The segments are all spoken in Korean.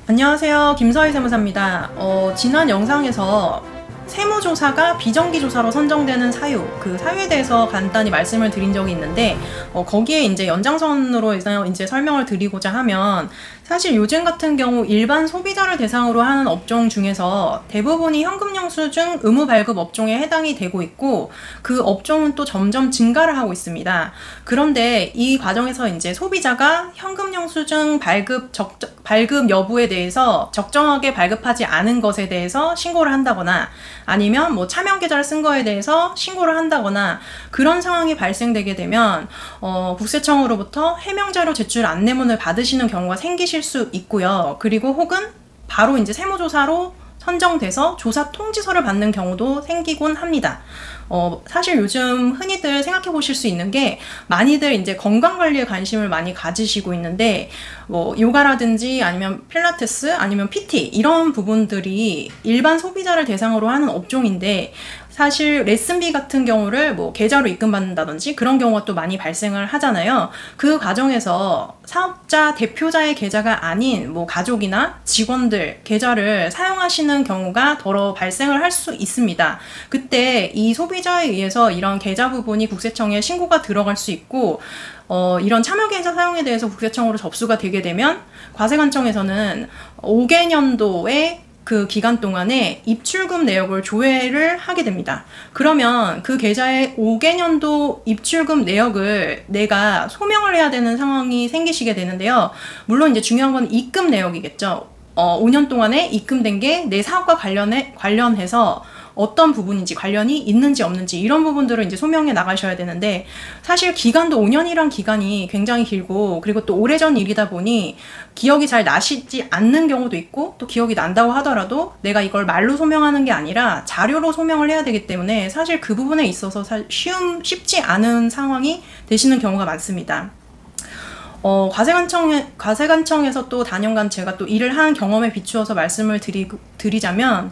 안녕하세요. 김서희 세무사입니다. 지난 영상에서 세무조사가 비정기조사로 선정되는 사유, 그 사유에 대해서 간단히 말씀을 드린 적이 있는데, 거기에 이제 연장선으로 이제 설명을 드리고자 하면, 사실 요즘 같은 경우 일반 소비자를 대상으로 하는 업종 중에서 대부분이 현금영수증 의무 발급 업종에 해당이 되고 있고, 그 업종은 또 점점 증가를 하고 있습니다. 그런데 이 과정에서 이제 소비자가 현금영수증 발급 여부에 대해서 적정하게 발급하지 않은 것에 대해서 신고를 한다거나, 아니면 뭐 차명 계좌를 쓴 거에 대해서 신고를 한다거나 그런 상황이 발생되게 되면 국세청으로부터 해명자료 제출 안내문을 받으시는 경우가 생기실 수 있고요. 그리고 혹은 바로 이제 세무조사로 선정돼서 조사 통지서를 받는 경우도 생기곤 합니다. 사실 요즘 흔히들 생각해 보실 수 있는 게 많이들 이제 건강관리에 관심을 많이 가지시고 있는데 뭐 요가라든지 아니면 필라테스 아니면 PT 이런 부분들이 일반 소비자를 대상으로 하는 업종인데 사실 레슨비 같은 경우를 뭐 계좌로 입금받는다든지 그런 경우가 또 많이 발생을 하잖아요. 그 과정에서 사업자 대표자의 계좌가 아닌 뭐 가족이나 직원들 계좌를 사용하시는 경우가 더러 발생을 할 수 있습니다. 그때 이 소비자에 의해서 이런 계좌 부분이 국세청에 신고가 들어갈 수 있고 이런 참여계좌 사용에 대해서 국세청으로 접수가 되게 되면 과세관청에서는 5개년도에 그 기간 동안에 입출금 내역을 조회를 하게 됩니다. 그러면 그 계좌의 5개년도 입출금 내역을 내가 소명을 해야 되는 상황이 생기시게 되는데요. 물론 이제 중요한 건 입금 내역이겠죠. 5년 동안에 입금된 게 내 사업과 관련해서 어떤 부분인지 관련이 있는지 없는지 이런 부분들을 이제 소명해 나가셔야 되는데 사실 기간도 5년이란 기간이 굉장히 길고 그리고 또 오래전 일이다 보니 기억이 잘 나시지 않는 경우도 있고 또 기억이 난다고 하더라도 내가 이걸 말로 소명하는 게 아니라 자료로 소명을 해야 되기 때문에 사실 그 부분에 있어서 쉽지 않은 상황이 되시는 경우가 많습니다. 과세관청에서 또 단연간 제가 또 일을 한 경험에 비추어서 말씀을 드리자면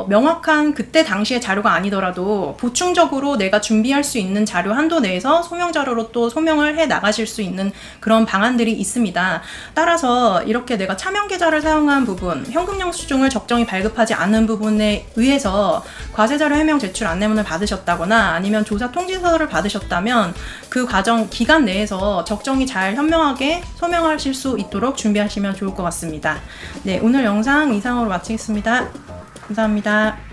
명확한 그때 당시의 자료가 아니더라도 보충적으로 내가 준비할 수 있는 자료 한도 내에서 소명 자료로 또 소명을 해 나가실 수 있는 그런 방안들이 있습니다. 따라서 이렇게 내가 차명 계좌를 사용한 부분, 현금영수증을 적정히 발급하지 않은 부분에 의해서 과세자료 해명 제출 안내문을 받으셨다거나 아니면 조사 통지서를 받으셨다면 그 과정 기간 내에서 적정히 잘 현명하게 소명하실 수 있도록 준비하시면 좋을 것 같습니다. 네, 오늘 영상 이상으로 마치겠습니다. 감사합니다.